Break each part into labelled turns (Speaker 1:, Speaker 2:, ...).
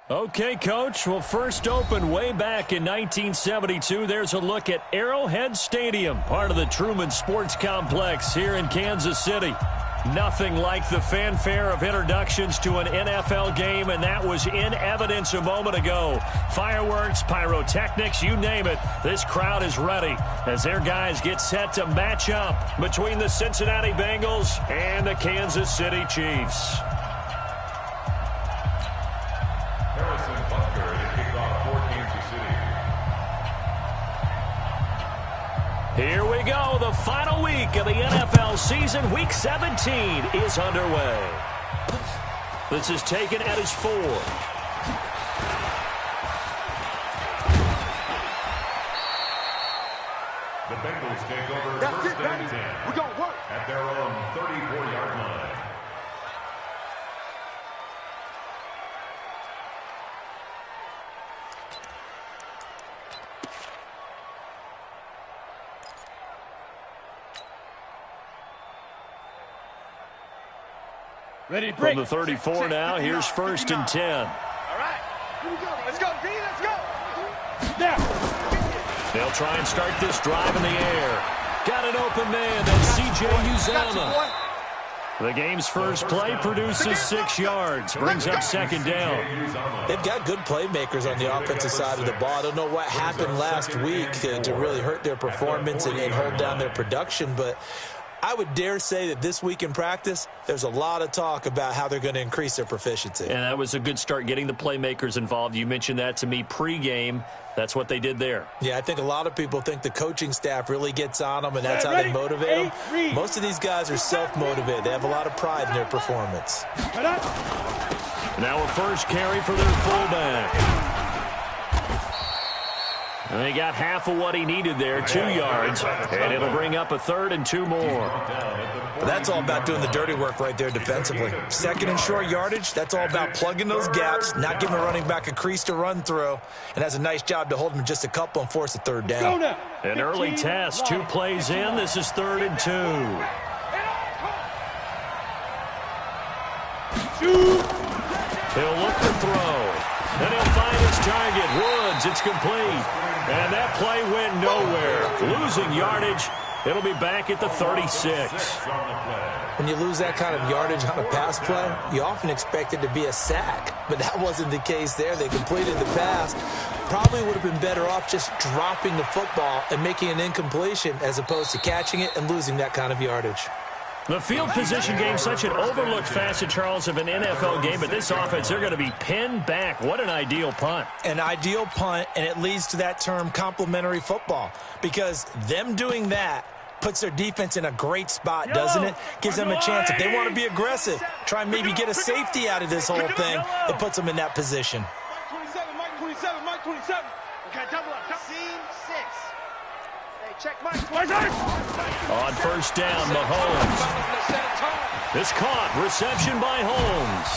Speaker 1: Okay, Coach. Well, first opened way back in 1972. There's a look at Arrowhead Stadium, part of the Truman Sports Complex here in Kansas City. Nothing like the fanfare of introductions to an NFL game, and that was in evidence a moment ago. Fireworks, pyrotechnics, you name it. This crowd is ready as their guys get set to match up between the Cincinnati Bengals and the Kansas City Chiefs. Here we go. The final week of the NFL season. Week 17 is underway. This is taken at his 4.
Speaker 2: The Bengals take over first and 10. We're going to work at their own 34-yard line.
Speaker 3: Ready to break.
Speaker 1: From the 34 now, here's first and 10.
Speaker 3: All right. Here we go. Let's go, D. Let's go. Now.
Speaker 1: They'll try and start this drive in the air. Got an open man. That's C.J. Uzomah. The game's first play produces 6 yards. Brings up second down.
Speaker 4: They've got good playmakers on the offensive side of the ball. I don't know what happened last week to really hurt their performance and hold down their production, but I would dare say that this week in practice, there's a lot of talk about how they're going to increase their proficiency.
Speaker 1: And that was a good start, getting the playmakers involved. You mentioned that to me pregame. That's what they did there.
Speaker 4: Yeah, I think a lot of people think the coaching staff really gets on them, and that's how they motivate them. Most of these guys are self-motivated. They have a lot of pride in their performance.
Speaker 1: Now a first carry for their fullback. And they got half of what he needed there, 2 yards, and it'll bring up a 3rd and 2 more.
Speaker 4: But that's all about doing the dirty work right there defensively. Second and short yardage, that's all about plugging those gaps, not giving a running back a crease to run through, and has a nice job to hold him just a couple and force a 3rd down.
Speaker 1: An early test, 2 plays in. This is 3rd and 2. He'll look to throw, and he'll find his target. Woods, it's complete. And that play went nowhere. Losing yardage. It'll be back at the 36.
Speaker 4: When you lose that kind of yardage on a pass play, you often expect it to be a sack. But that wasn't the case there. They completed the pass. Probably would have been better off just dropping the football and making an incompletion as opposed to catching it and losing that kind of yardage.
Speaker 1: The field position game, such an overlooked facet, Charles, of an NFL game. But this offense, they're going to be pinned back. What an ideal punt.
Speaker 4: An ideal punt, and it leads to that term complementary football. Because them doing that puts their defense in a great spot, doesn't it? Gives them a chance. If they want to be aggressive, try and maybe get a safety out of this whole thing, it puts them in that position.
Speaker 3: Mike 27, Mike 27. Okay, double up. Scene 6. Hey, check Mike 27.
Speaker 1: On first down, Mahomes. This caught. Reception by Holmes.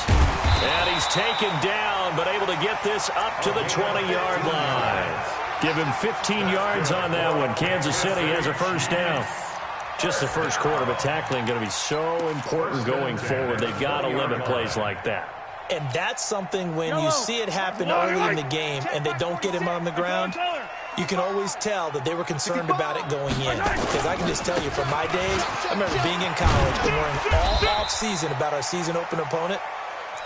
Speaker 1: And he's taken down, but able to get this up to the 20-yard line. Give him 15 yards on that one. Kansas City has a first down. Just the first quarter, but tackling going to be so important going forward. They've got to limit plays like that.
Speaker 4: And that's something when you see it happen early in the game and they don't get him on the ground, you can always tell that they were concerned about it going in. Because I can just tell you from my days, I remember being in college and learning all off-season about our season open opponent.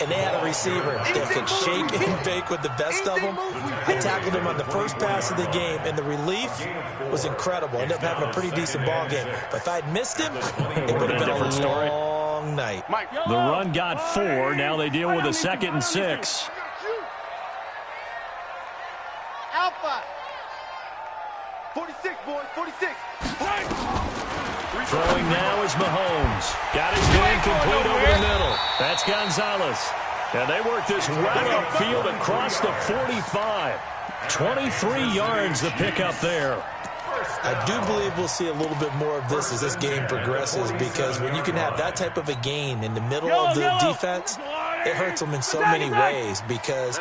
Speaker 4: And they had a receiver that could shake and bake with the best of them. I tackled him on the first pass of the game, and the relief was incredible. I ended up having a pretty decent ball game. But if I'd missed him, it would have been a long night.
Speaker 1: The run got 4. Now they deal with a 2nd and 6.
Speaker 3: Alpha. 46, boys, 46.
Speaker 1: Throwing now is Mahomes. Got his man complete over the middle. That's Gonzalez. And they work this right upfield across the 45. 23 yards the pickup there.
Speaker 4: I do believe we'll see a little bit more of this as this game progresses, because when you can have that type of a gain in the middle of the defense, it hurts them in so many ways, because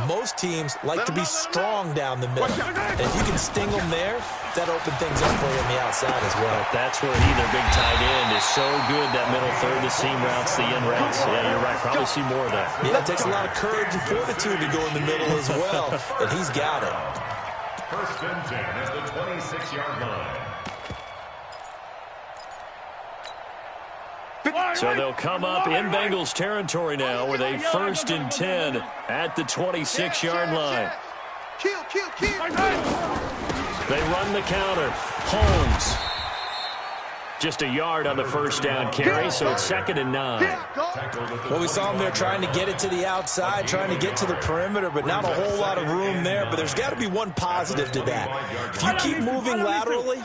Speaker 4: most teams like to be strong down the middle. And if you can sting them there, that opened things up for you on the outside as well.
Speaker 1: That's where he, their big tight end, is so good, that middle third, the seam routes, the in routes. Yeah, you're right. Probably see more of that.
Speaker 4: Yeah, it takes a lot of courage and fortitude to go in the middle as well, and he's got it.
Speaker 2: First and 10 at the 26-yard line.
Speaker 1: So they'll come up in Bengals territory now with a 1st and 10 at the 26-yard line. They run the counter. Holmes. Just a yard on the first down carry, so it's 2nd and 9.
Speaker 4: Well, we saw him there trying to get it to the outside, trying to get to the perimeter, but not a whole lot of room there. But there's got to be one positive to that. If you keep moving laterally,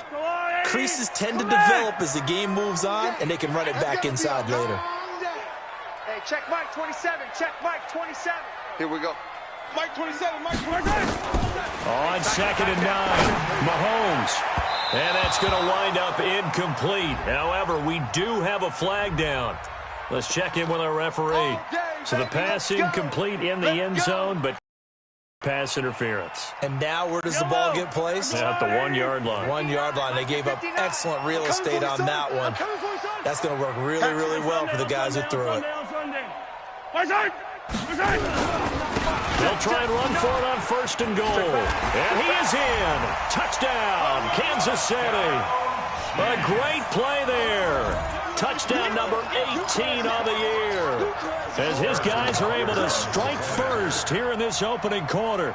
Speaker 4: creases tend to develop as the game moves on, and they can run it back inside later.
Speaker 3: Hey, check Mike 27. Check Mike 27. Here we go. Mike 27. Mike 27.
Speaker 1: On 2nd and 9, Mahomes. And that's going to wind up incomplete. However, we do have a flag down. Let's check in with our referee. So the pass incomplete in the end zone, but pass interference.
Speaker 4: And now where does the ball get placed?
Speaker 1: At the 1-yard line.
Speaker 4: 1-yard line. They gave up excellent real estate on that one. That's going to work really, really well for the guys who threw it.
Speaker 1: They'll try and run for it on 1st and goal. And he is in. Touchdown, Kansas City. A great play there. Touchdown number 18 on the year. As his guys are able to strike first here in this opening quarter.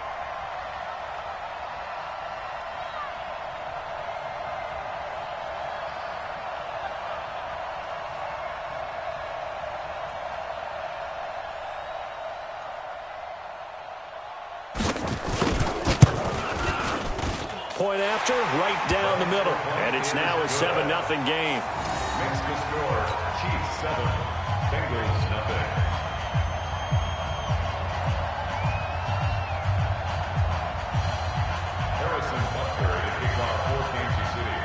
Speaker 1: Point after, right down the middle. And it's now a 7-0 game.
Speaker 2: Makes the score Chiefs 7, Bengals nothing. Harrison Butker to kick off for Kansas City.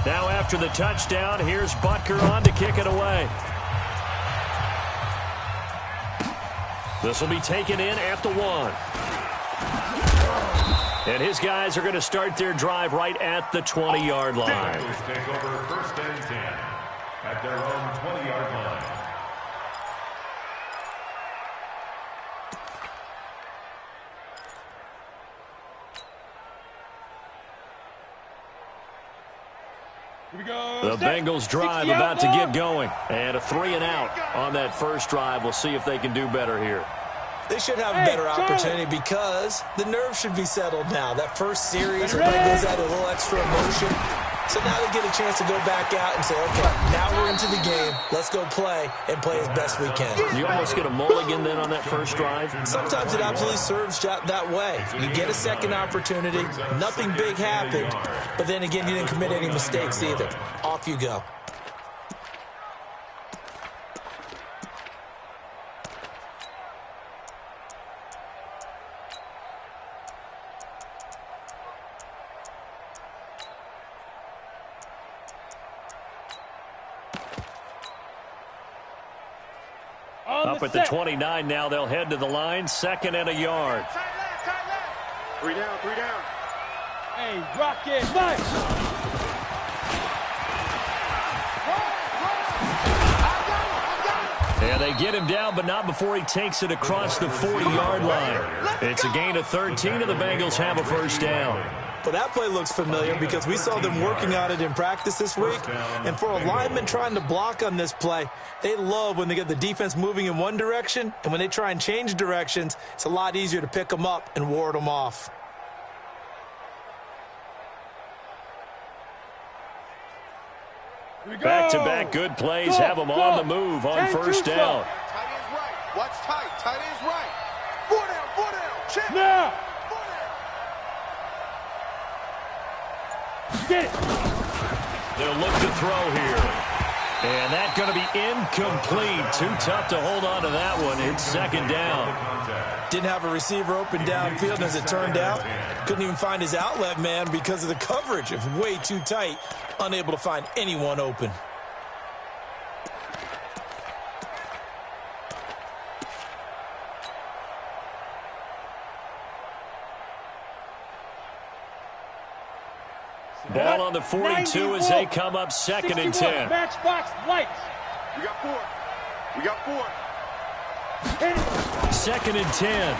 Speaker 1: Now after the touchdown, here's Butker on to kick it away. This will be taken in at the 1. And his guys are going to start their drive right at the 20-yard line.
Speaker 2: Bengals take over 1st and 10 at their own 20-yard line.
Speaker 1: The Bengals drive about to get going. And a 3-and-out on that first drive. We'll see if they can do better here.
Speaker 4: They should have a better opportunity because the nerves should be settled now. That first series, everybody goes out a little extra emotion. So now they get a chance to go back out and say, okay, now we're into the game. Let's go play and play as best we can.
Speaker 1: You almost get a mulligan then on that first drive?
Speaker 4: Sometimes it absolutely serves that way. You get a second opportunity. Nothing big happened. But then again, you didn't commit any mistakes either. Off you go.
Speaker 1: Up at the 29 now, they'll head to the line. 2nd and a yard.
Speaker 3: Tight left. 3 down. Hey, rock it, Mike.
Speaker 1: And they get him down, but not before he takes it across the 40-yard line. It's a gain of 13, and the Bengals have a first down.
Speaker 4: Well, that play looks familiar because we saw them working on it in practice this week. And for a lineman trying to block on this play, they love when they get the defense moving in one direction. And when they try and change directions, it's a lot easier to pick them up and ward them off.
Speaker 1: Back-to-back good plays have them on the move on first down.
Speaker 3: Tight end's right. Watch tight. Tight end's right. 4 down. Check. Now. 4 down. Get it.
Speaker 1: They'll look to throw here. And that's going to be incomplete. Too tough to hold on to that one. It's 2nd down.
Speaker 4: Didn't have a receiver open downfield, as it turned out. Couldn't even find his outlet man because of the coverage. It was way too tight. Unable to find anyone open.
Speaker 1: Ball on the 42 as they come up 2nd and 10.
Speaker 3: Matchbox lights. We got 4. We got 4.
Speaker 1: 2nd and 10.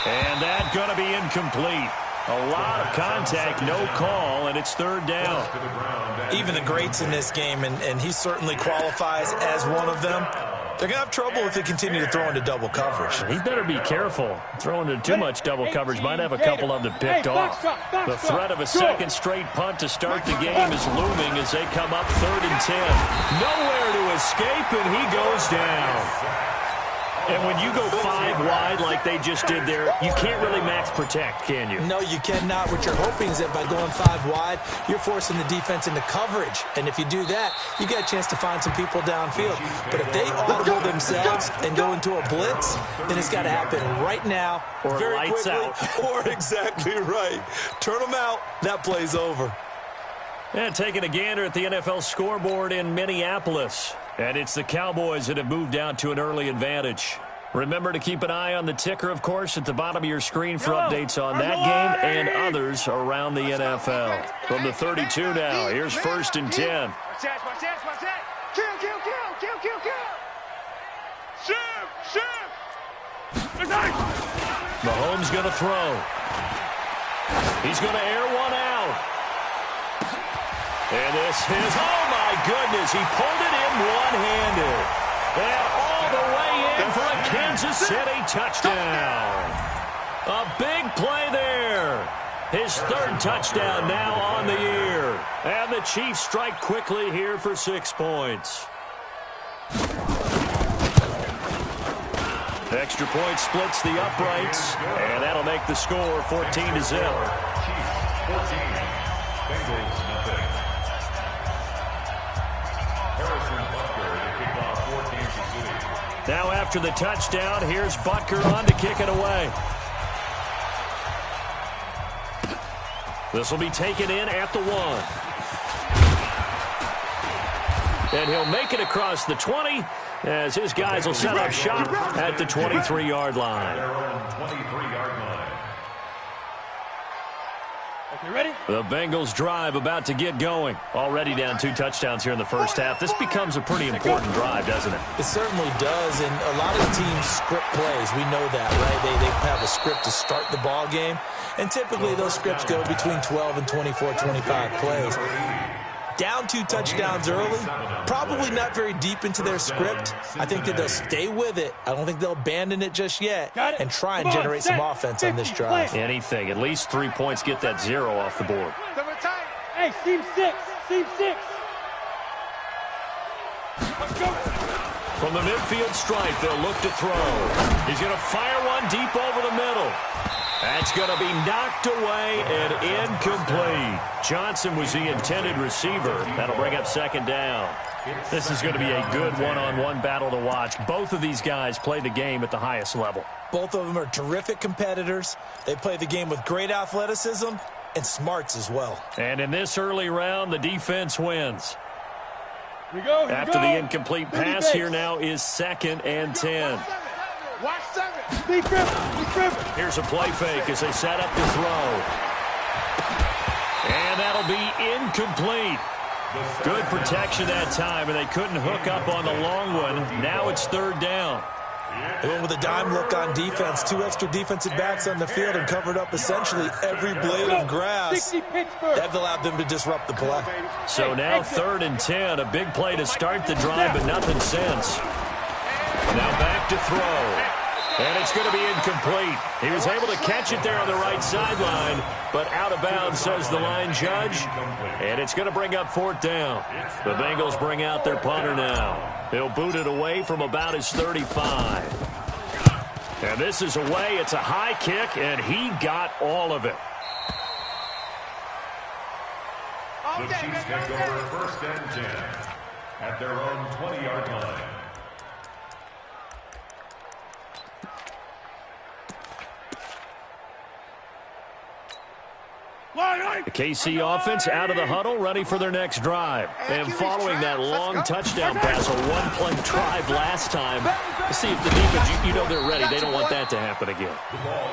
Speaker 1: And that's going to be incomplete. A lot of contact, no call, and it's 3rd down.
Speaker 4: Even the greats in this game, and he certainly qualifies as one of them, they're going to have trouble if they continue to throw into double coverage.
Speaker 1: He better be careful. Throwing into too much double coverage might have a couple of them picked off. The threat of a second straight punt to start the game is looming as they come up 3rd and 10. Nowhere to escape, and he goes down. And when you go 5 wide like they just did there, you can't really max protect, can you?
Speaker 4: No, you cannot. What you're hoping is that by going 5 wide, you're forcing the defense into coverage. And if you do that, you get a chance to find some people downfield. But if they audible themselves and go into a blitz, then it's got to happen right now,
Speaker 1: or
Speaker 4: very
Speaker 1: lights
Speaker 4: quickly,
Speaker 1: out.
Speaker 4: Or exactly right. Turn them out, that play's over.
Speaker 1: And taking a gander at the NFL scoreboard in Minneapolis. And it's the Cowboys that have moved down to an early advantage. Remember to keep an eye on the ticker, of course, at the bottom of your screen for updates on that game and others around the NFL. From the 32 now, here's 1st and 10. Mahomes going to throw. He's going to air one out. And this is, oh my goodness, he pulled it in one-handed. And all the way in for a Kansas City touchdown. A big play there. His 3rd touchdown now on the year. And the Chiefs strike quickly here for 6 points. Extra point splits the uprights. And that'll make the score 14-0.
Speaker 2: Chiefs 14. Bengals nothing.
Speaker 1: Now after the touchdown, here's Butker on to kick it away. This will be taken in at the 1. And he'll make it across the 20 as his guys will set up shop at the 23-yard line.
Speaker 3: You ready?
Speaker 1: The Bengals drive about to get going. Already down 2 touchdowns here in the first half. This becomes a pretty important drive, doesn't it?
Speaker 4: It certainly does, and a lot of teams script plays. We know that, right? They have a script to start the ball game, and typically those scripts go between 12 and 24, 25 plays. Down 2 touchdowns early, probably not very deep into their script. I think that they'll stay with it. I don't think they'll abandon it just yet and try and generate some offense on this drive.
Speaker 1: Anything. At least 3 points, get that 0 off the board.
Speaker 3: Hey, seam 6. Seam 6. Let's go.
Speaker 1: From the midfield stripe, they'll look to throw. He's going to fire one deep over the middle. That's going to be knocked away and incomplete. Johnson was the intended receiver. That'll bring up 2nd down. This is going to be a good one-on-one battle to watch. Both of these guys play the game at the highest level.
Speaker 4: Both of them are terrific competitors. They play the game with great athleticism and smarts as well.
Speaker 1: And in this early round, the defense wins.
Speaker 3: After
Speaker 1: the incomplete pass, here now is 2nd and 10.
Speaker 3: Watch 7. Be driven.
Speaker 1: Here's a play fake as they set up to throw. And that'll be incomplete. Good protection that time, and they couldn't hook up on the long one. Now it's 3rd down.
Speaker 4: They went with a dime look on defense. 2 extra defensive backs on the field and covered up essentially every blade of grass. That allowed them to disrupt the play.
Speaker 1: So now 3rd and 10. A big play to start the drive, but nothing since. Now back to throw. And it's going to be incomplete. He was able to catch it there on the right sideline, but out of bounds, says the line judge. And it's going to bring up 4th down. The Bengals bring out their punter now. He'll boot it away from about his 35. And this is away. It's a high kick, and he got all of it.
Speaker 2: The Chiefs take over 1st and 10 at their own 20-yard line.
Speaker 1: The KC offense out of the huddle, ready for their next drive. And following that long touchdown pass, a one-play drive last time, to see if the defense, you know they're ready. They don't want that to happen again.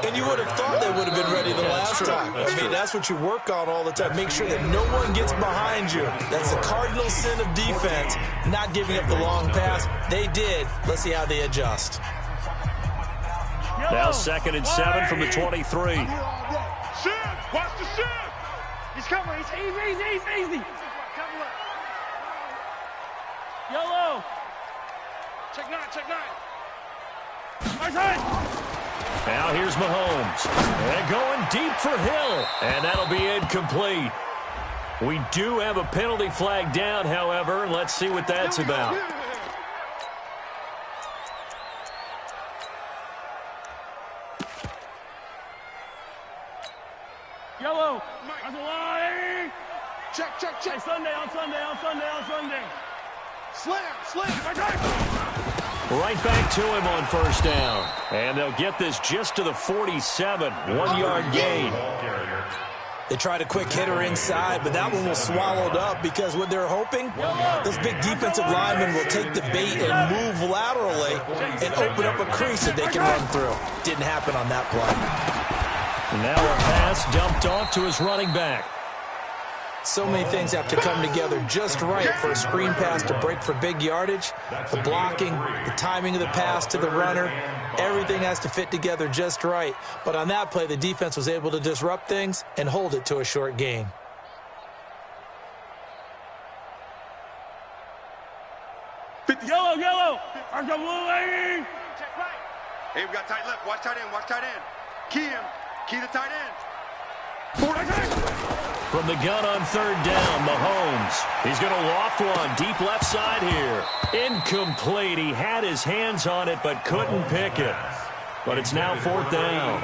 Speaker 4: And you would have thought they would have been ready the last time. I mean, that's what you work on all the time. Make sure that no one gets behind you. That's the cardinal sin of defense, not giving up the long pass. They did. Let's see how they adjust.
Speaker 1: Now 2nd and 7 from the 23.
Speaker 3: Watch the shift. He's coming. He's easy. Yellow. Check nine. Right side.
Speaker 1: Now here's Mahomes. And going deep for Hill. And that'll be incomplete. We do have a penalty flag down, however. Let's see what that's about.
Speaker 3: Yellow. That's a line. Check. Hey, Sunday. Slam.
Speaker 1: Right back to him on first down. And they'll get this just to the 47. 1-yard gain.
Speaker 4: They tried a quick hitter inside, but that one was swallowed up because what they're hoping, those big defensive linemen will take the bait and move laterally and open up a crease that they can run through. Didn't happen on that play.
Speaker 1: Now a pass dumped off to his running back.
Speaker 4: So many things have to come together just right for a screen pass to break for big yardage. The blocking, the timing of the pass to the runner, everything has to fit together just right. But on that play, the defense was able to disrupt things and hold it to a short gain.
Speaker 3: Yellow. I'm the blue lady. Check right. Hey, we got tight left. Watch tight end. Key the tight end.
Speaker 1: From the gun on 3rd down, Mahomes. He's going to loft one deep left side here. Incomplete. He had his hands on it but couldn't pick it. But it's now 4th down.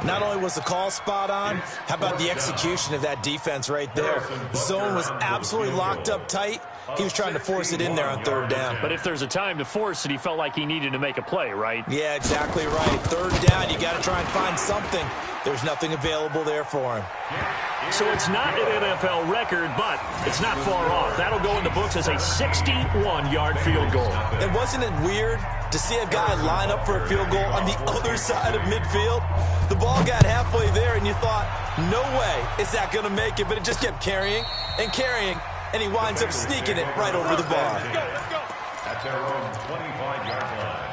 Speaker 4: Not only was the call spot on, how about the execution of that defense right there? The zone was absolutely locked up tight. He was trying to force it in there on 3rd down.
Speaker 1: But if there's a time to force it, he felt like he needed to make a play, right?
Speaker 4: Yeah, exactly right. 3rd down, you got to try and find something. There's nothing available there for him.
Speaker 1: So it's not an NFL record, but it's not far off. That'll go in the books as a 61-yard field goal.
Speaker 4: And wasn't it weird to see a guy line up for a field goal on the other side of midfield? The ball got halfway there, and you thought, no way is that going to make it, but it just kept carrying, and he winds up sneaking it right over the bar.
Speaker 2: Let's go. At their own 25-yard line.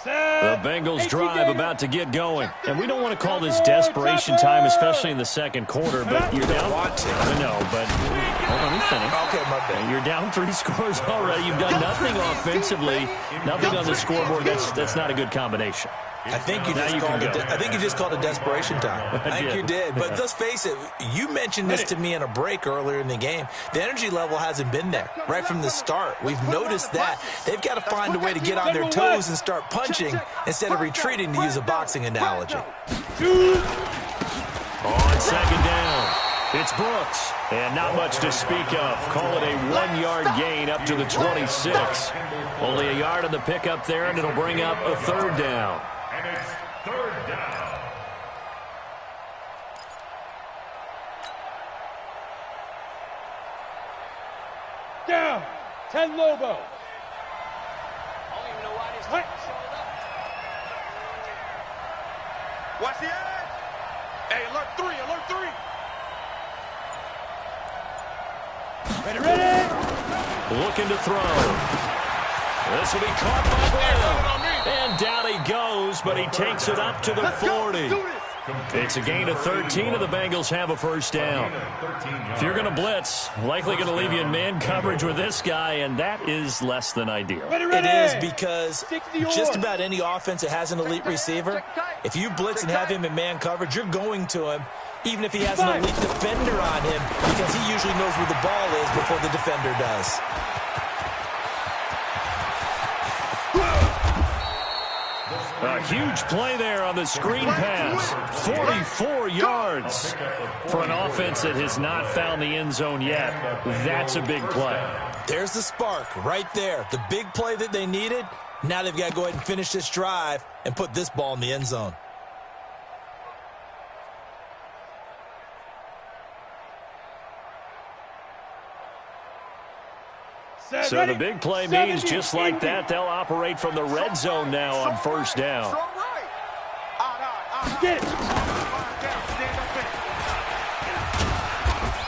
Speaker 1: The Bengals drive about to get going. And we don't want to call this desperation time, especially in the 2nd quarter, but you're down. I know, but hold on, let me finish.
Speaker 4: Okay, my bad.
Speaker 1: You're down 3 scores already. You've done nothing offensively, nothing on the scoreboard. That's not a good combination.
Speaker 4: I think you just called it desperation time. I think you did. But let's face it, you mentioned this to me in a break earlier in the game. The energy level hasn't been there right from the start. We've noticed that. They've got to find a way to get on their toes and start punching instead of retreating, to use a boxing analogy.
Speaker 1: On 2nd down, it's Brooks. And not much to speak of. Call it a 1-yard gain up to the 26. Only a yard on the pickup there, and it'll bring up a 3rd down.
Speaker 2: And it's 3rd down.
Speaker 3: Down. 10 Lobo. I don't even know why this showed up. Watch the edge. Hey, alert 3. Ready.
Speaker 1: Looking to throw. This will be caught by Brown. And down he goes, but he takes it up to the 40. It's a gain of 13, and the Bengals have a 1st down. If you're going to blitz, likely going to leave you in man coverage with this guy, and that is less than ideal.
Speaker 4: It is, because just about any offense that has an elite receiver, if you blitz and have him in man coverage, you're going to him, even if he has an elite defender on him, because he usually knows where the ball is before the defender does.
Speaker 2: The
Speaker 1: A huge play there on the screen pass. 44 yards. For an offense that has not found the end zone yet, that's a big play.
Speaker 4: There's the spark right there. The big play that they needed. Now they've got to go ahead and finish this drive and put this ball in the end zone.
Speaker 1: So the big play means just like that, they'll operate from the red zone now on first down.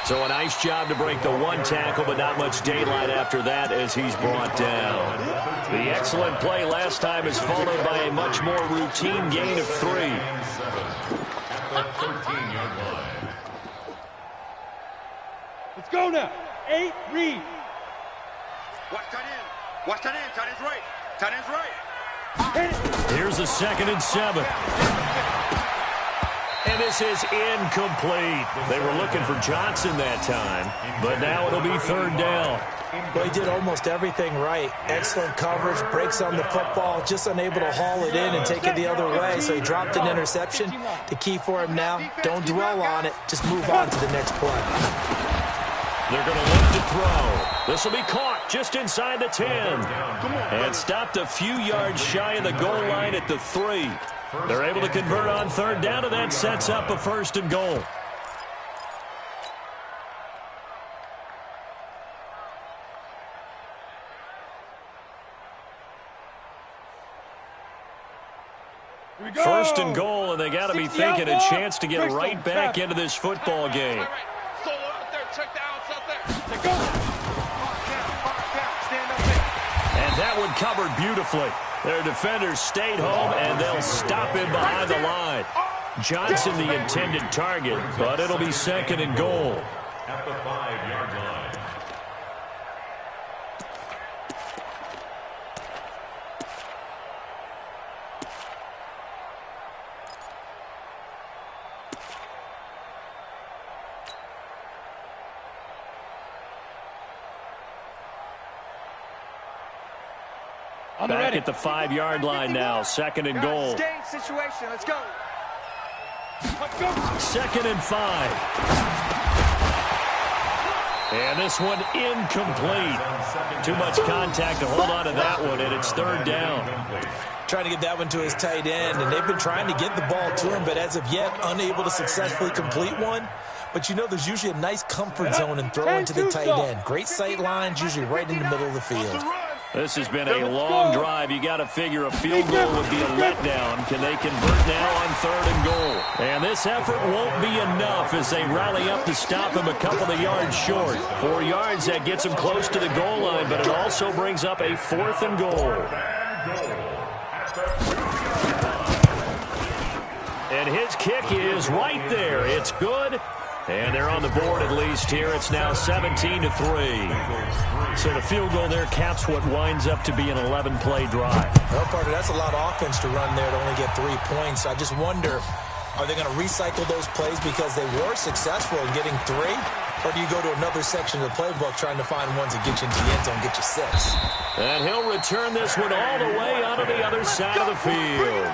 Speaker 1: So a nice job to break the one tackle, but not much daylight after that as he's brought down. The excellent play last time is followed by a much more routine gain of 3.
Speaker 5: Let's go now. 8, read.
Speaker 3: Watch tight end. Watch tight end. Tight end's right. Tight end's right.
Speaker 1: Here's a 2nd and 7. And this is incomplete. They were looking for Johnson that time, but now it'll be 3rd down.
Speaker 4: Well, he did almost everything right. Excellent coverage, breaks on the football, just unable to haul it in and take it the other way. So he dropped an interception. The key for him now, don't dwell on it. Just move on to the next play.
Speaker 1: They're going to look to throw. This will be caught just inside the 10. And stopped a few yards shy of the goal line at the 3. They're able to convert on 3rd down, and that sets up a 1st and goal. First and goal, and they got to be thinking a chance to get right back into this football game. And that one covered beautifully. Their defenders stayed home, and they'll stop him behind the line. Johnson the intended target, but it'll be 2nd and goal.
Speaker 2: At the 5-yard line.
Speaker 1: Back at the 5-yard line now. 2nd and goal.
Speaker 3: Situation. Let's go.
Speaker 1: 2nd and 5. And this one incomplete. Too much contact to hold on to that one, and it's 3rd down.
Speaker 4: Trying to get that one to his tight end, and they've been trying to get the ball to him, but as of yet, unable to successfully complete one. But you know there's usually a nice comfort zone in throwing to the tight end. Great sight lines, usually right in the middle of the field.
Speaker 1: This has been a long drive. You got to figure a field goal would be a letdown. Can they convert now on 3rd and goal? And this effort won't be enough as they rally up to stop him a couple of yards short. 4 yards, that gets him close to the goal line, but it also brings up a 4th and goal. And his kick is right there. It's good. And they're on the board at least here. It's now 17-3. So the field goal there caps what winds up to be an 11-play drive.
Speaker 4: Well, Parker, that's a lot of offense to run there to only get 3 points. I just wonder, are they going to recycle those plays because they were successful in getting 3? Or do you go to another section of the playbook trying to find ones that get you into the end zone, get you 6?
Speaker 1: And he'll return this one all the way onto the other side of the field.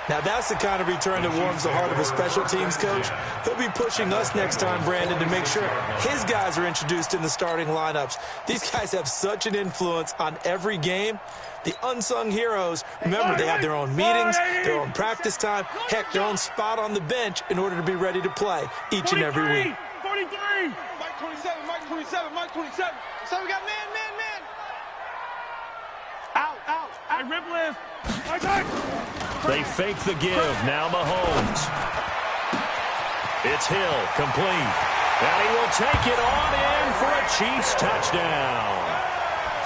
Speaker 4: Now, that's the kind of return that warms the heart of a special teams coach. He'll be pushing us next time, Brandon, to make sure his guys are introduced in the starting lineups. These guys have such an influence on every game. The unsung heroes, remember, they have their own meetings, their own practice time, heck, their own spot on the bench in order to be ready to play each and every week.
Speaker 5: 43! Mike 27, Mike 27, Mike 27. So we got man. Out. I rip list.
Speaker 1: They fake the give. Now Mahomes. It's Hill, complete. And he will take it on in for a Chiefs touchdown.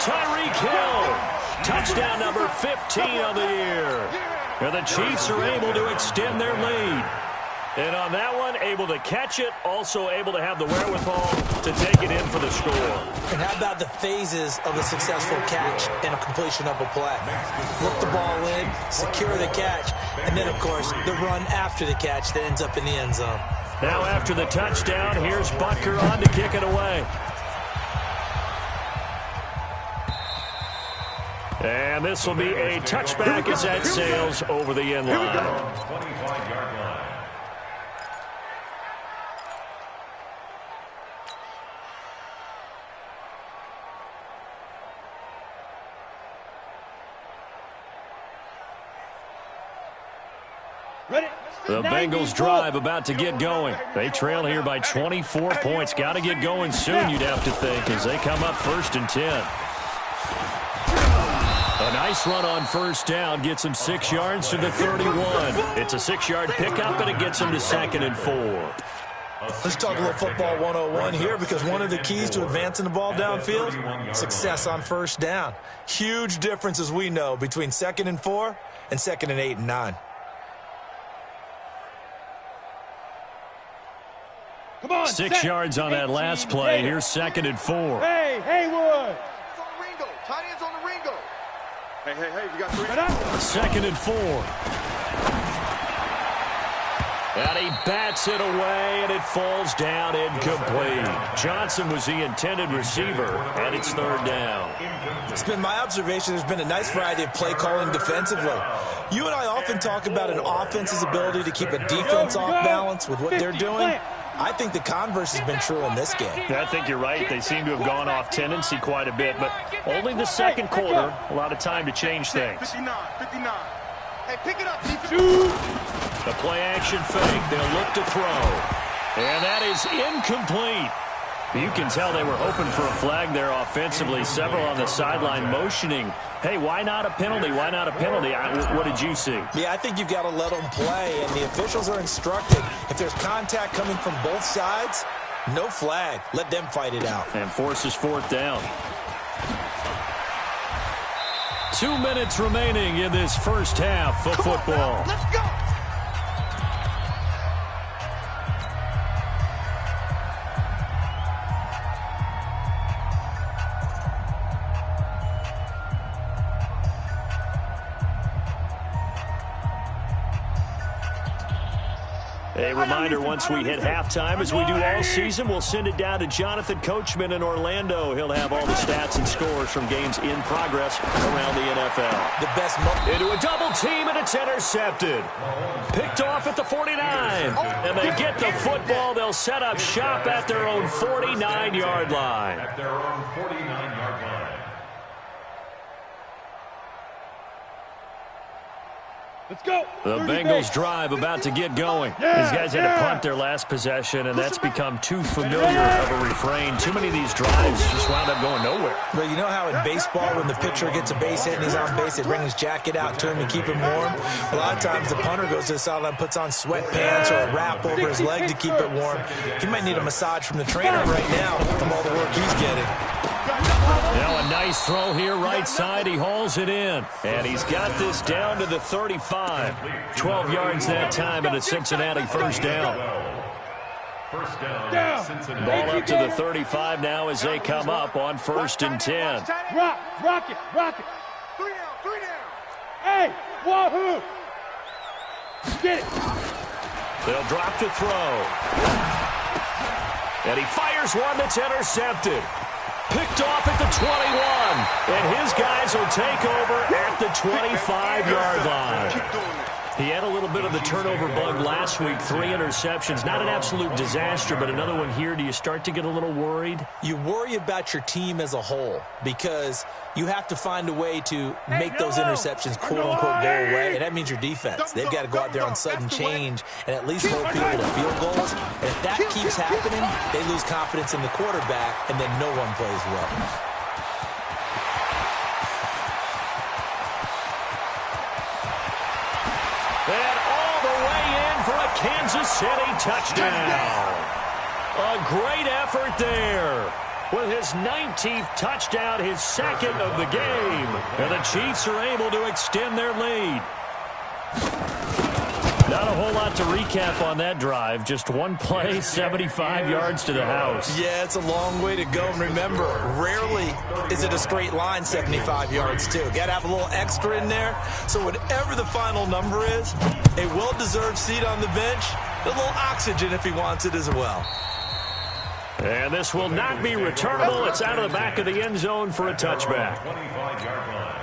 Speaker 1: Tyreek Hill. Touchdown number 15 on the year. And the Chiefs are able to extend their lead. And on that one, able to catch it, also able to have the wherewithal to take it in for the score.
Speaker 4: And how about the phases of a successful catch and a completion of a play? Look the ball in, secure the catch, and then, of course, the run after the catch that ends up in the end zone.
Speaker 1: Now after the touchdown, here's Butker on to kick it away. And this will be a touchback as that sails over the end line.
Speaker 2: 25-yard line.
Speaker 1: The Bengals drive about to get going. They trail here by 24 points. Got to get going soon, you'd have to think, as they come up 1st and 10. A nice run on first down gets him 6 yards to the 31. It's a 6-yard pickup, and it gets him to 2nd and 4.
Speaker 4: Let's talk a little football 101 here, because one of the keys to advancing the ball downfield, success on first down. Huge difference, as we know, between 2nd and 4 and 2nd and 8 and 9.
Speaker 5: Come on,
Speaker 1: 6 yards on that last play. Here's 2nd and 4.
Speaker 5: Hey, Haywood.
Speaker 3: It's on the Ringo. Tight end's on the Ringo. Hey, you got 3.
Speaker 1: 2nd and 4. And he bats it away, and it falls down incomplete. Johnson was the intended receiver, and it's 3rd down.
Speaker 4: It's been my observation there's been a nice variety of play calling defensively. You and I often talk about an offense's ability to keep a defense off balance with what they're doing. I think the converse has been true in this game.
Speaker 1: I think you're right. They seem to have gone off tendency quite a bit, but only the second quarter. A lot of time to change things.
Speaker 3: 59. Hey, pick it up.
Speaker 1: The play action fake. They'll look to throw. And that is incomplete. You can tell they were hoping for a flag there offensively. Several on the sideline motioning. Hey, why not a penalty? Why not a penalty? What did you see?
Speaker 4: Yeah, I think you've got to let them play, and the officials are instructed. If there's contact coming from both sides, no flag. Let them fight it out.
Speaker 1: And forces 4th down. 2 minutes remaining in this first half of football.
Speaker 3: Let's go.
Speaker 1: A reminder, once we hit halftime, as we do all season, we'll send it down to Jonathan Coachman in Orlando. He'll have all the stats and scores from games in progress around the NFL.
Speaker 4: The best
Speaker 1: into a double team, and it's intercepted. Picked off at the 49. And they get the football. They'll set up shop at their own 49-yard line.
Speaker 2: At their own 49-yard line.
Speaker 5: Let's go.
Speaker 1: The Bengals drive about to get going. These guys had to punt their last possession, and that's become too familiar of a refrain. Too many of these drives just wound up going nowhere.
Speaker 4: Well, you know how in baseball, when the pitcher gets a base hit and he's on base, they bring his jacket out to him and keep him warm? A lot of times the punter goes to the sideline, puts on sweatpants or a wrap over his leg to keep it warm. He might need a massage from the trainer right now from all the work he's getting.
Speaker 1: Now a nice throw here, right side. He hauls it in. And he's got this down to the 35. 12 yards that time, and a Cincinnati first down.
Speaker 2: First down, Cincinnati.
Speaker 1: Ball up to the 35 now as they come up on 1st and 10.
Speaker 5: Rock it.
Speaker 3: 3 down.
Speaker 5: Hey, wahoo. Get it.
Speaker 1: They'll drop to throw. And he fires one that's intercepted. Picked off at the 21. And his guys will take over at the 25-yard line. He had a little bit of the turnover bug last week. 3 interceptions. Not an absolute disaster, but another one here. Do you start to get a little worried?
Speaker 4: You worry about your team as a whole because you have to find a way to make those interceptions quote-unquote go away, and that means your defense. They've got to go out there on sudden change and at least hold people to field goals. And if that keeps happening, they lose confidence in the quarterback, and then no one plays well.
Speaker 1: And all the way in for a Kansas City touchdown. A great effort there. With his 19th touchdown, his second of the game. And the Chiefs are able to extend their lead. Not a whole lot to recap on that drive. Just one play, 75 yards to the house.
Speaker 4: Yeah, it's a long way to go. And remember, rarely is it a straight line 75 yards, too. Got to have a little extra in there. So whatever the final number is, a well-deserved seat on the bench, a little oxygen if he wants it as well.
Speaker 1: And this will not be returnable. It's out of the back of the end zone for a touchback.
Speaker 2: 25-yard line.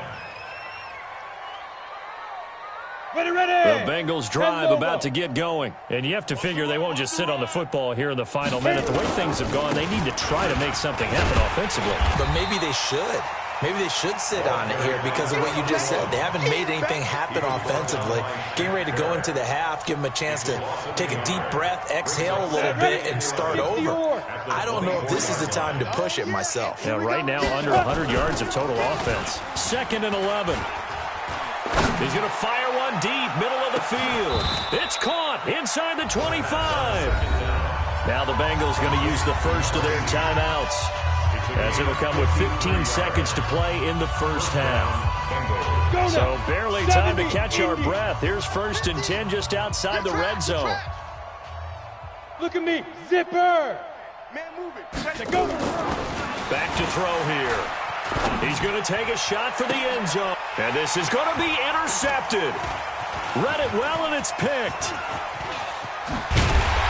Speaker 1: The Bengals drive about to get going. And you have to figure they won't just sit on the football here in the final minute. The way things have gone, they need to try to make something happen offensively.
Speaker 4: But maybe they should. Maybe they should sit on it here because of what you just said. They haven't made anything happen offensively. Getting ready to go into the half, give them a chance to take a deep breath, exhale a little bit, and start over. I don't know if this is the time to push it myself.
Speaker 1: Yeah, right now under 100 yards of total offense. 2nd and 11. He's going to fire one deep, middle of the field. It's caught inside the 25. Now the Bengals going to use the first of their timeouts, as it'll come with 15 seconds to play in the first half. So barely time to catch our breath. Here's 1st and 10 just outside the red zone.
Speaker 5: Look at me, zipper. Man, move it. Go.
Speaker 1: Back to throw here. He's going to take a shot for the end zone. And this is going to be intercepted. Read it well, and it's picked.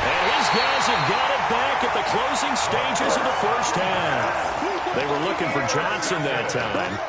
Speaker 1: And his guys have got it back at the closing stages of the first half. They were looking for Johnson that time.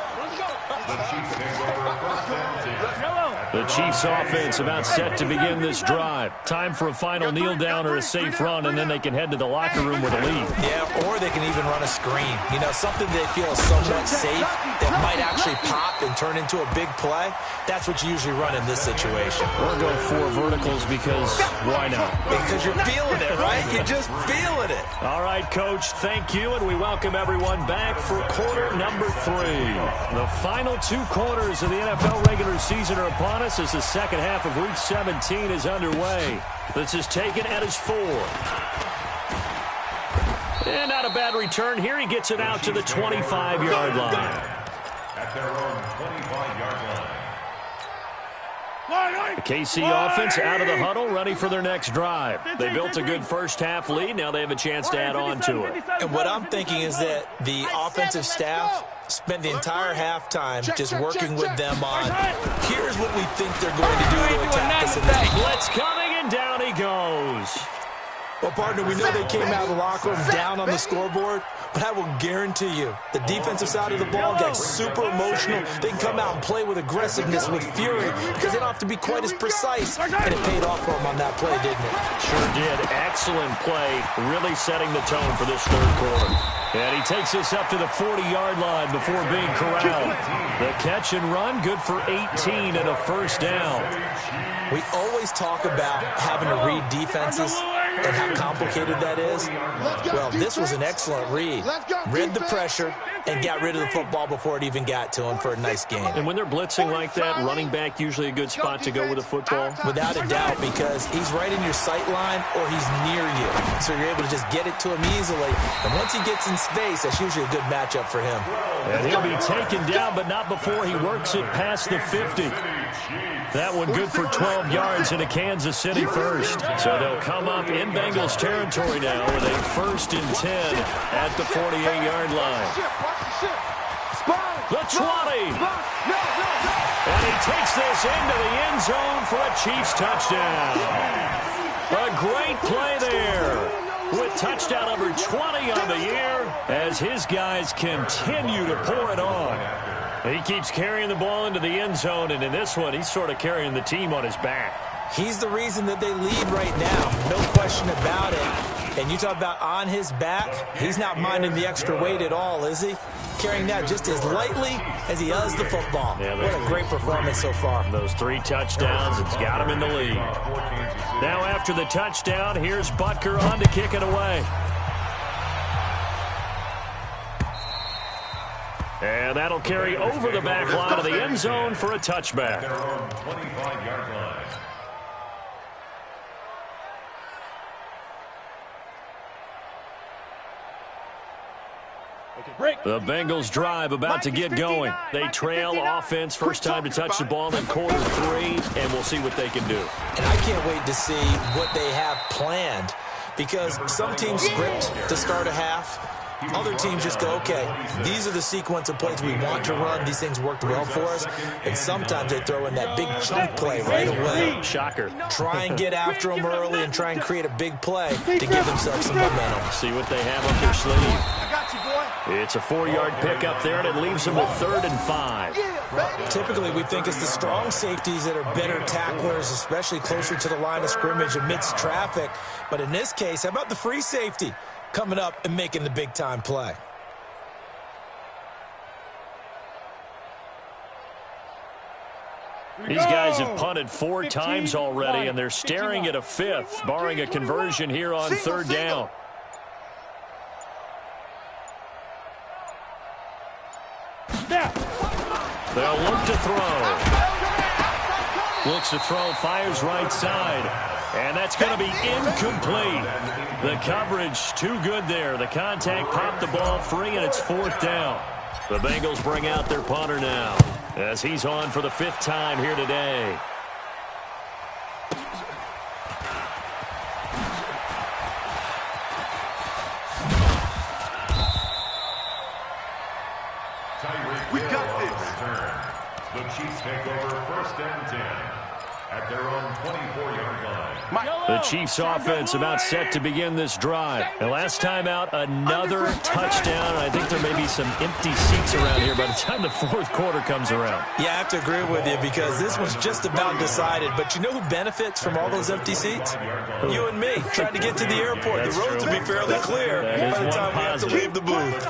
Speaker 1: The Chiefs offense about set to begin this drive. Time for a final kneel down or a safe run, and then they can head to the locker room with a lead.
Speaker 4: Yeah, or they can even run a screen. You know, something they feel is somewhat safe that might actually pop and turn into a big play. That's what you usually run in this situation.
Speaker 1: Or go 4 verticals because why not?
Speaker 4: Because you're feeling it, right? You're just feeling it.
Speaker 1: All right, Coach, thank you, and we welcome everyone back for quarter number 3. The final 2 quarters of the NFL regular season are upon us as the second half of Week 17 is underway. This is taken at his 4. And not a bad return here. He gets it out to the 25-yard line.
Speaker 2: At their own 25-yard line.
Speaker 1: The KC offense out of the huddle, ready for their next drive. They built a good first half lead. Now they have a chance to add on to it.
Speaker 4: And what I'm thinking is that the offensive staff spent the entire halftime just working with them on, here's what we think they're going to do to attack us in this.
Speaker 1: Blitz coming, and down he goes.
Speaker 4: Well, partner, we know they came out of the locker room down on the scoreboard, but I will guarantee you the defensive side of the ball got super emotional. They can come out and play with aggressiveness, with fury, because they don't have to be quite as precise. And it paid off for them on that play, didn't it?
Speaker 1: Sure did. Excellent play, really setting the tone for this third quarter. And he takes us up to the 40-yard line before being corralled. The catch and run, good for 18 and a first down.
Speaker 4: We always talk about having to read defenses and how complicated that is. Well, this was an excellent read. Read the pressure and got rid of the football before it even got to him for a nice game.
Speaker 1: And when they're blitzing like that, running back usually a good spot to go with the football?
Speaker 4: Without a doubt, because he's right in your sight line or he's near you. So you're able to just get it to him easily. And once he gets in space, that's usually a good matchup for him.
Speaker 1: And he'll be taken down, but not before he works it past the 50. That one good for 12 yards into Kansas City first. So they'll come up in Bengals territory now with a 1st and 10 at the 48-yard line. The 20. And he takes this into the end zone for a Chiefs touchdown. A great play there with touchdown number 20 on the year as his guys continue to pour it on. He keeps carrying the ball into the end zone, and in this one, he's sort of carrying the team on his back.
Speaker 4: He's the reason that they lead right now, no question about it. And you talk about on his back, he's not minding the extra weight at all, is he? Carrying that just as lightly as he does the football. Yeah, what a great performance so far.
Speaker 1: Those 3 touchdowns, it's got him in the lead. Now after the touchdown, here's Butker on to kick it away. And that'll carry over the back line of the end zone for a touchback.
Speaker 2: Their own 25-yard line.
Speaker 1: The Bengals drive about to get going. They trail offense, first time to touch the ball in quarter 3, and we'll see what they can do.
Speaker 4: And I can't wait to see what they have planned, because some teams script to start a half. Other teams just go, okay, these are the sequence of plays we want to run. These things worked well for us. And sometimes they throw in that big chunk play right away.
Speaker 1: Shocker.
Speaker 4: Try and get after them early and try and create a big play to give themselves some momentum.
Speaker 1: See what they have up their sleeve. It's a 4-yard pickup there, and it leaves them with 3rd and 5.
Speaker 4: Typically, we think it's the strong safeties that are better tacklers, especially closer to the line of scrimmage amidst traffic. But in this case, how about the free safety coming up and making the big-time play?
Speaker 1: These guys have punted 4 times already, and they're staring at a 5th, barring a conversion here on 3rd down. They'll look to throw. Looks to throw, fires right side. And that's going to be incomplete. The coverage too good there. The contact popped the ball free, and it's 4th down. The Bengals bring out their punter now, as he's on for the 5th time here today.
Speaker 2: We got this. The Chiefs take over 1st and 10 at their own 24-yard line.
Speaker 1: The Chiefs offense about set to begin this drive. And last time out, another touchdown. I think there may be some empty seats around here by the time the 4th quarter comes around.
Speaker 4: Yeah, I have to agree with you because this one's just about decided. But you know who benefits from all those empty seats? You and me, trying to get to the airport.
Speaker 1: That's
Speaker 4: the roads
Speaker 1: true.
Speaker 4: will be fairly clear by the time we have to leave the booth.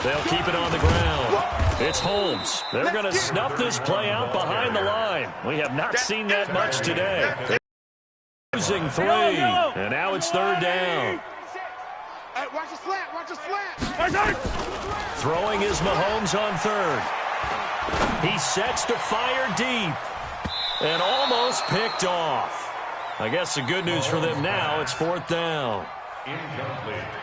Speaker 1: They'll keep it on the ground. It's Holmes. They're going to snuff this play out behind the line. We have not seen that much today. They're losing 3, and now it's 3rd down.
Speaker 5: Hey, watch the slant, watch the slant.
Speaker 1: Throwing is Mahomes on 3rd. He sets to fire deep, and almost picked off. I guess the good news for them now, it's 4th down.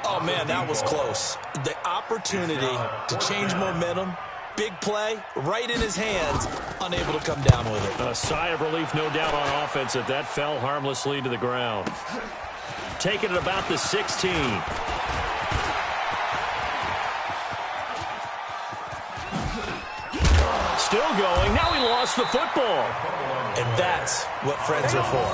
Speaker 4: Oh, man, that was close. The opportunity to change momentum, big play, right in his hands, unable to come down with it.
Speaker 1: A sigh of relief, no doubt, on offense that that fell harmlessly to the ground. Taking it about the 16. Still going. Now he lost the football.
Speaker 4: And that's what friends are for.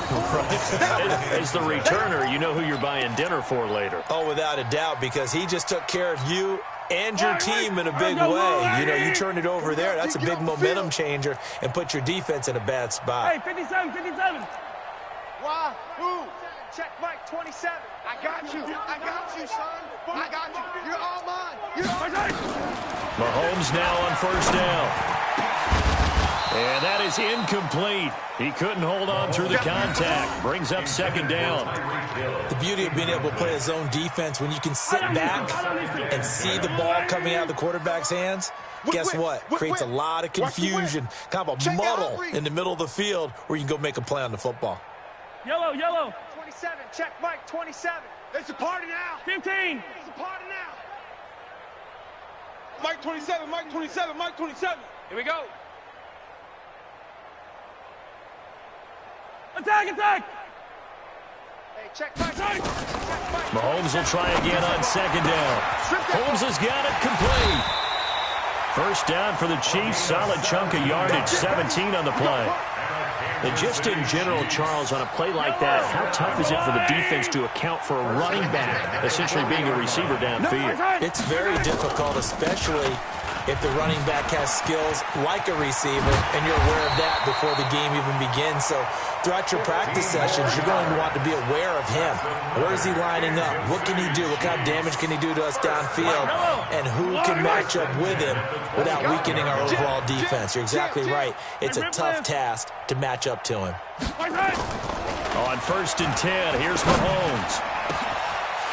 Speaker 1: As the returner, you know who you're buying dinner for later.
Speaker 4: Oh, without a doubt, because he just took care of you and your team in a big way. You know, you turn it over there. That's a big momentum changer and put your defense in a bad spot.
Speaker 5: Hey, 57, 57. Why? Who? Check Mike 27. I got you, son. I got you. You're all mine. You're all mine.
Speaker 1: Mahomes now on 1st down. And that is incomplete. He couldn't hold on through the contact. Brings up 2nd down.
Speaker 4: The beauty of being able to play a zone defense when you can sit back and see the ball coming out of the quarterback's hands, guess what? Creates a lot of confusion, kind of a muddle in the middle of the field where you can go make a play on the football.
Speaker 5: Yellow, yellow. 27, check Mike 27. It's a party now. 15. It's a party now. Mike 27, Mike 27, Mike 27. Here we go. Attack, attack! Hey, check Mike. Check Mike.
Speaker 1: Mahomes will try again on 2nd down. Holmes has got it complete. 1st down for the Chiefs. Solid chunk of yardage, 17 on the play. And just in general, Charles, on a play like that, how tough is it for the defense to account for a running back essentially being a receiver downfield?
Speaker 4: It's very difficult, especially if the running back has skills like a receiver, and you're aware of that before the game even begins. So throughout your practice sessions, you're going to want to be aware of him. Where is he lining up? What can he do? What kind of damage can he do to us downfield? And who can match up with him without weakening our overall defense? You're exactly right. It's a tough task to match up to him.
Speaker 1: On 1st and 10, here's Mahomes.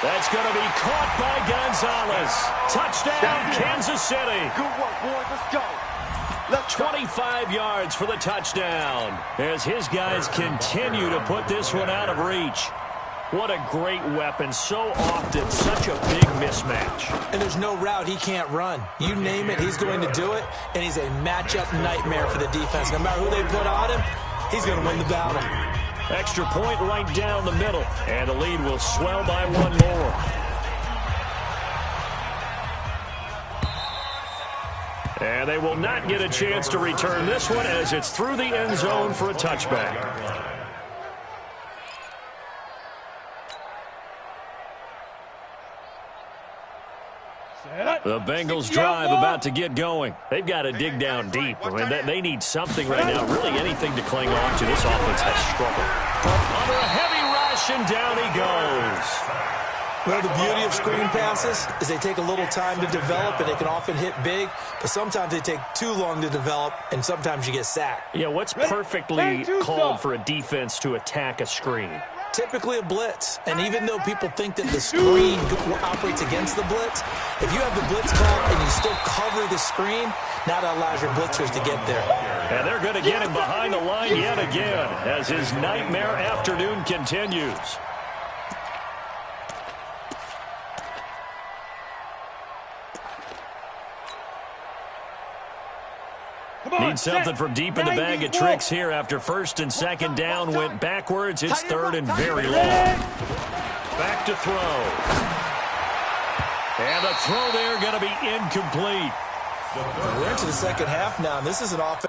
Speaker 1: That's going to be caught by Gonzalez. Touchdown, Kansas City.
Speaker 3: Good work, boys. Let's go.
Speaker 1: 25 yards for the touchdown as his guys continue to put this one out of reach. What a great weapon. So often, such a big mismatch.
Speaker 4: And there's no route he can't run. You name it, he's going to do it, and he's a matchup nightmare for the defense. No matter who they put on him, he's going to win the battle.
Speaker 1: Extra point right down the middle, and the lead will swell by 1 more. And they will not get a chance to return this one as it's through the end zone for a touchback. The Bengals drive about to get going. They've got to dig down deep. I mean, they need something right now, really anything to cling on to. This offense has struggled. Under a heavy rush, and down he goes.
Speaker 4: Well, the beauty of screen passes is they take a little time to develop, and they can often hit big, but sometimes they take too long to develop, and sometimes you get sacked.
Speaker 1: Yeah, what's perfectly called for a defense to attack a screen?
Speaker 4: Typically a blitz, and even though people think that the screen operates against the blitz, if you have the blitz called and you still cover the screen, now that allows your blitzers to get there.
Speaker 1: And they're going to get him behind the line yet again as his nightmare afternoon continues. Need something from deep in the bag of tricks here after first and second down went backwards. It's third and very long. Back to throw. And the throw there going to be incomplete.
Speaker 4: We're into the second half now, and this is an offense.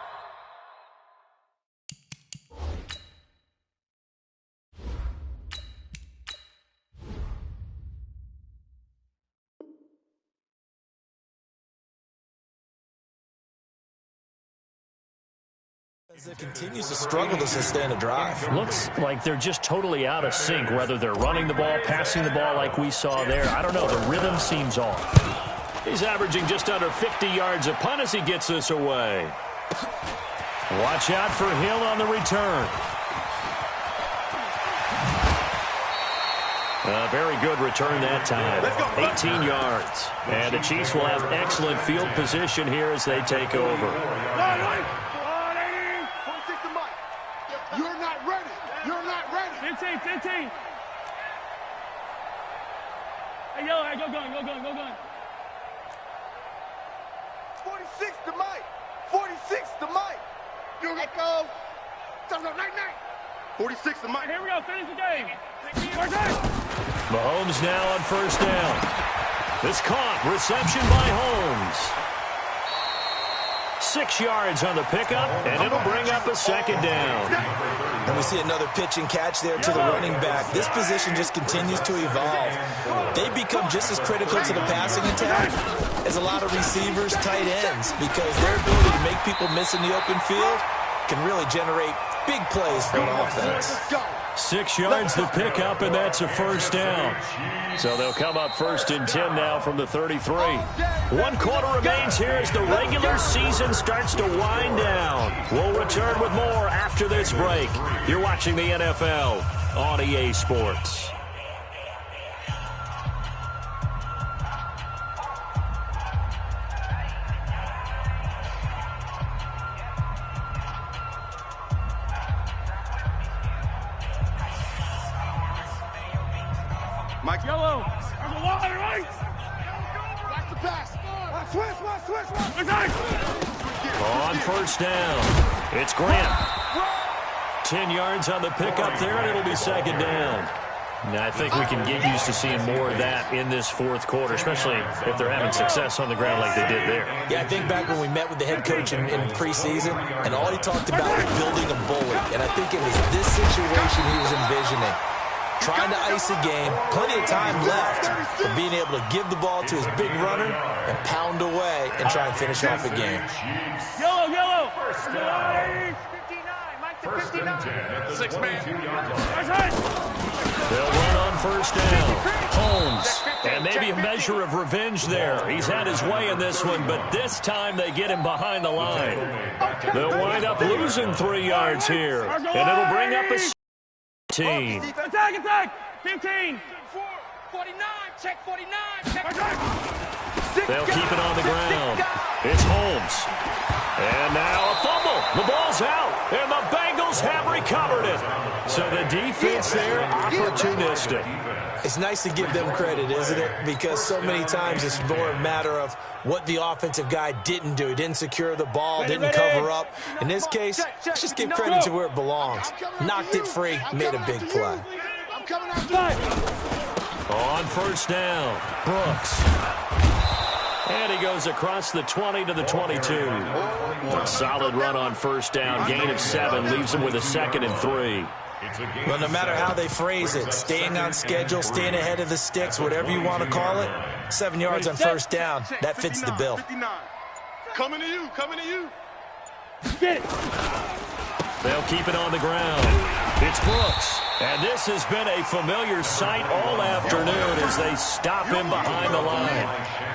Speaker 4: It continues to struggle to sustain a drive.
Speaker 1: Looks like they're just totally out of sync, whether they're running the ball, passing the ball like we saw there. I don't know. The rhythm seems off. He's averaging just under 50 yards a punt as he gets this away. Watch out for Hill on the return. A very good return that time. 18 yards. And the Chiefs will have excellent field position here as they take over.
Speaker 5: You're not ready. You're not ready.
Speaker 6: 15. Hey, yo, hey, go gun.
Speaker 5: 46 to Mike. 46 to Mike. You echo. Night. 46 to Mike.
Speaker 6: Here we go. Finish the game.
Speaker 1: Mahomes now on first down. This caught. Reception by Holmes. 6 yards on the pickup, and it'll bring up a second down.
Speaker 4: And we see another pitch and catch there to the running back. This position just continues to evolve. They become just as critical to the passing attack as a lot of receivers, tight ends, because their ability to make people miss in the open field can really generate big plays for an offense.
Speaker 1: 6 yards to pick up, and that's a first down. So they'll come up first and 10 now from the 33. 1 quarter remains here as the regular season starts to wind down. We'll return with more after this break. You're watching the NFL on EA Sports.
Speaker 5: Mike.
Speaker 6: Yellow. There's a wall on the right.
Speaker 5: Watch the pass. Switch.
Speaker 1: On first down, it's Grant. 10 yards on the pickup there, and it'll be second down. Now, I think we can get used to seeing more of that in this fourth quarter, especially if they're having success on the ground like they did there.
Speaker 4: Yeah, I think back when we met with the head coach in preseason, and all he talked about was building a bully. And I think it was this situation he was envisioning. Trying to ice a game, plenty of time left, but being able to give the ball to his big runner and pound away and try and finish off a game.
Speaker 6: Yellow.
Speaker 2: First down.
Speaker 5: 59.
Speaker 2: 6 man.
Speaker 1: They'll run on first down. Holmes. And maybe a measure of revenge there. He's had his way in this one, but this time they get him behind the line. They'll wind up losing 3 yards here, and it'll bring up a 15.
Speaker 6: Attack. 15.
Speaker 5: 49. Check 49.
Speaker 1: They'll keep it on the ground. It's Holmes. And now a fumble. The ball's out, and the Bengals have recovered it. So the defense there, opportunistic.
Speaker 4: It's nice to give them credit, isn't it? Because so many times it's more a matter of what the offensive guy didn't do. He didn't secure the ball, didn't cover up. In this case, let's just give credit to where it belongs. Knocked it free, made a big play.
Speaker 1: On first down, Brooks. And he goes across the 20 to the 22. A solid run on first down. Gain of 7 leaves him with a 2nd and 3.
Speaker 4: Well, no matter how they phrase it, staying on schedule, staying ahead of the sticks, whatever you want to call it, 7 yards on first down, that fits the bill.
Speaker 3: 59. Coming to you, coming to you.
Speaker 6: Get it.
Speaker 1: They'll keep it on the ground. It's Brooks. And this has been a familiar sight all afternoon as they stop him behind the line.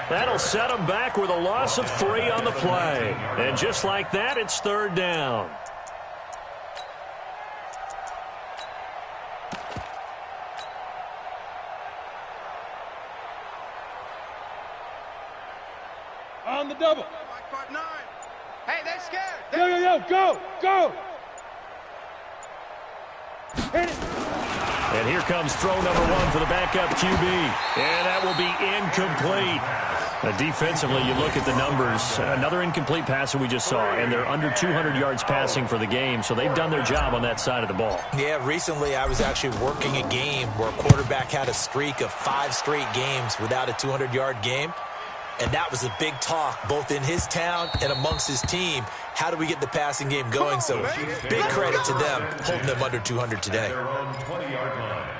Speaker 1: That'll set him back with a loss of 3 on the play. And just like that, it's third down.
Speaker 6: On the double.
Speaker 3: 5-5-9.
Speaker 5: Hey, they're scared.
Speaker 6: Yo, go, go. Hit it.
Speaker 1: And here comes throw number 1 for the backup QB. And that will be incomplete. Defensively, you look at the numbers. Another incomplete pass that we just saw, and they're under 200 yards passing for the game, so they've done their job on that side of the ball.
Speaker 4: Yeah, recently I was actually working a game where a quarterback had a streak of 5 straight games without a 200-yard game. And that was a big talk, both in his town and amongst his team. How do we get the passing game going? So big credit to them, holding them under 200 today.
Speaker 2: Their own 20-yard line.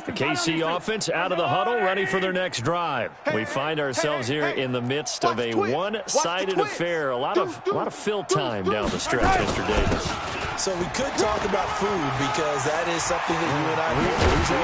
Speaker 1: The KC offense out of the huddle, ready for their next drive. We find ourselves here in the midst of a one-sided affair. A lot of fill time down the stretch, Mr. Davis.
Speaker 4: So we could talk about food because that is something that you and I enjoy.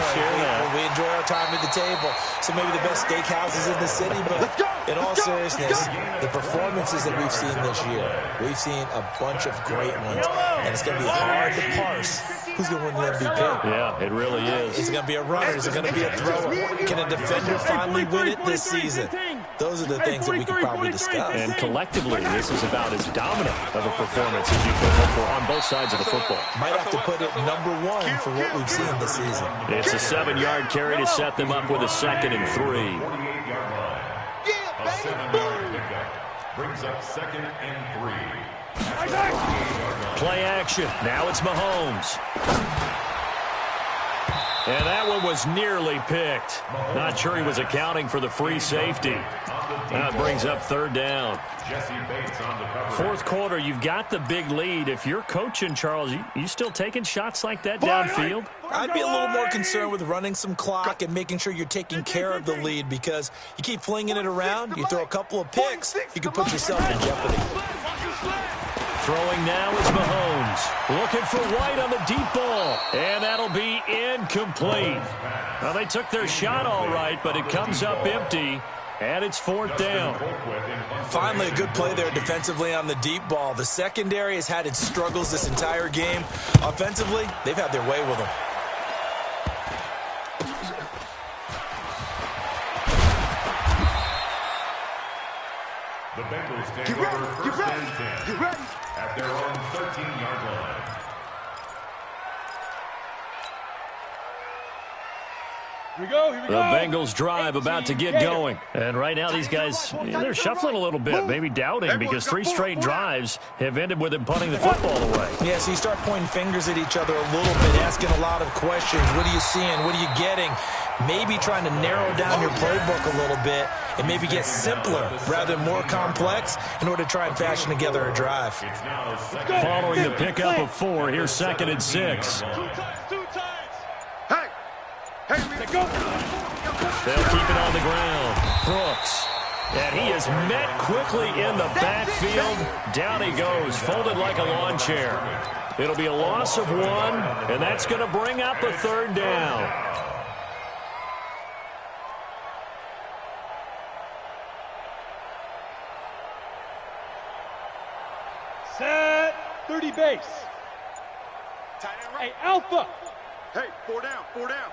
Speaker 4: We enjoy our time at the table. So maybe the best steakhouses in the city, but in all seriousness, the performances that we've seen this year, we've seen a bunch of great ones, and it's going to be hard to parse who's going to win the MVP.
Speaker 1: Yeah, it really is.
Speaker 4: Is it going to be a runner? Is it going to be a thrower? Can a defender finally win it this season? Those are the things that we could probably discuss.
Speaker 1: And collectively, this is about as dominant of a performance as you can hope for on both sides of the football.
Speaker 4: Might have to put it number 1 for what we've seen this season.
Speaker 1: It's a 7-yard carry to set them up with a 2nd and 3.
Speaker 2: 48-yard line. A 7-yard pickup brings up 2nd and 3.
Speaker 1: Play action. Now it's Mahomes. And that one was nearly picked. Not sure he was accounting for the free safety. That brings up third down. Fourth quarter, you've got the big lead. If you're coaching, Charles, you still taking shots like that downfield?
Speaker 4: I'd be a little more concerned with running some clock and making sure you're taking care of the lead, because you keep flinging it around, you throw a couple of picks, you can put yourself in jeopardy.
Speaker 1: Throwing now is Mahomes. Looking for White on the deep ball. And that'll be incomplete. Well, they took their shot all right, but it comes up empty. And it's fourth down.
Speaker 4: Finally, a good play there defensively on the deep ball. The secondary has had its struggles this entire game. Offensively, they've had their way with them.
Speaker 2: The Bengals take over first and 10 at their own 13-yard line.
Speaker 6: Here we go.
Speaker 1: The Bengals drive about to get going. And right now these guys, they're shuffling a little bit, maybe doubting, because 3 straight drives have ended with them punting the football away.
Speaker 4: Yeah, so you start pointing fingers at each other a little bit, asking a lot of questions. What are you seeing? What are you getting? Maybe trying to narrow down your playbook a little bit and maybe get simpler rather than more complex in order to try and fashion together a drive.
Speaker 1: Following the pickup of 4, here's 2nd and 6.
Speaker 3: Hey, go.
Speaker 1: They'll keep it on the ground. Brooks. And he is met quickly in the backfield. Down he goes, folded like a lawn chair. It'll be a loss of 1, and that's going to bring up a third down.
Speaker 6: Set 30 base. Hey, Alpha.
Speaker 3: Hey, 4 down, 4 down.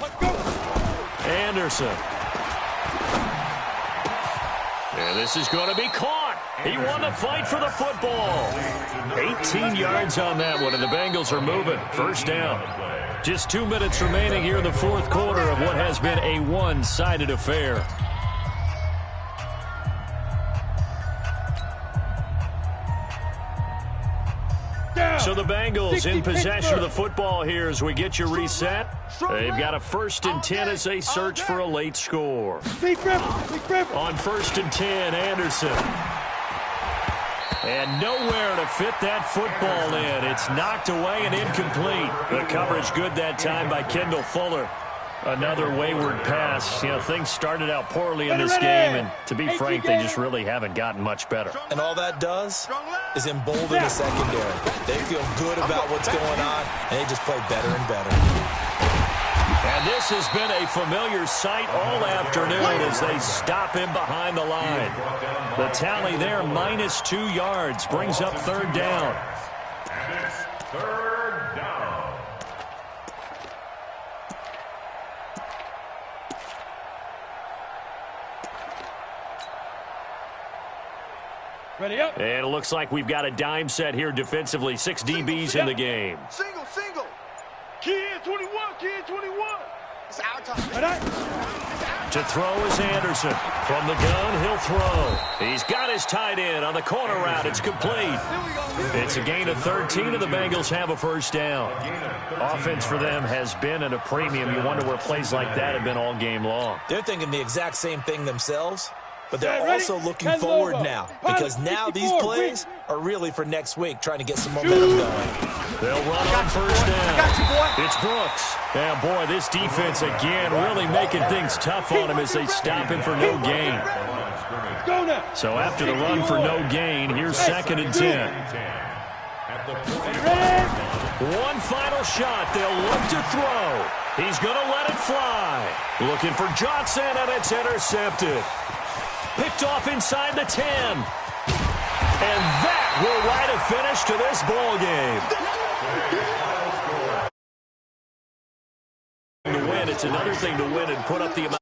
Speaker 6: Let's go.
Speaker 1: Anderson. And this is going to be caught. He won the fight for the football. 18 yards on that one, and the Bengals are moving. First down. Just 2 minutes remaining here in the fourth quarter of what has been a one-sided affair. So the Bengals in possession of the football here as we get you reset. They've got a 1st and 10 as they search for a late score.
Speaker 6: Big River.
Speaker 1: On 1st and 10, Anderson. And nowhere to fit that football in. It's knocked away and incomplete. The coverage good that time by Kendall Fuller. Another wayward pass. You know, things started out poorly in this game, and to be frank, they just really haven't gotten much better.
Speaker 4: And all that does is embolden the secondary. They feel good about what's going on, and they just play better and better.
Speaker 1: And this has been a familiar sight all afternoon as they stop him behind the line. The tally there, -2 yards, brings up 3rd down.
Speaker 2: And it's 3rd down.
Speaker 6: Ready up.
Speaker 1: And it looks like we've got a dime set here defensively. 6 DBs in the game.
Speaker 5: Single.
Speaker 6: Kid 21.
Speaker 5: It's our time.
Speaker 6: Right.
Speaker 1: To throw is Anderson. From the gun, he'll throw. He's got his tight end on the corner route. It's complete. It's a gain of 13, and the Bengals have a 1st down. Offense for them has been at a premium. You wonder where plays like that have been all game long.
Speaker 4: They're thinking the exact same thing themselves, but they're also looking forward now, because now these plays are really for next week, trying to get some momentum going.
Speaker 1: They'll run on 1st down. It's Brooks. And, boy, this defense again really making things tough on him as they stop him for no gain. So after the run for no gain, here's 2nd and 10. One final shot. They'll look to throw. He's going to let it fly. Looking for Johnson, and it's intercepted. Picked off inside the 10. And that will write a finish to this ball game. To win, it's another thing to win and put up the amount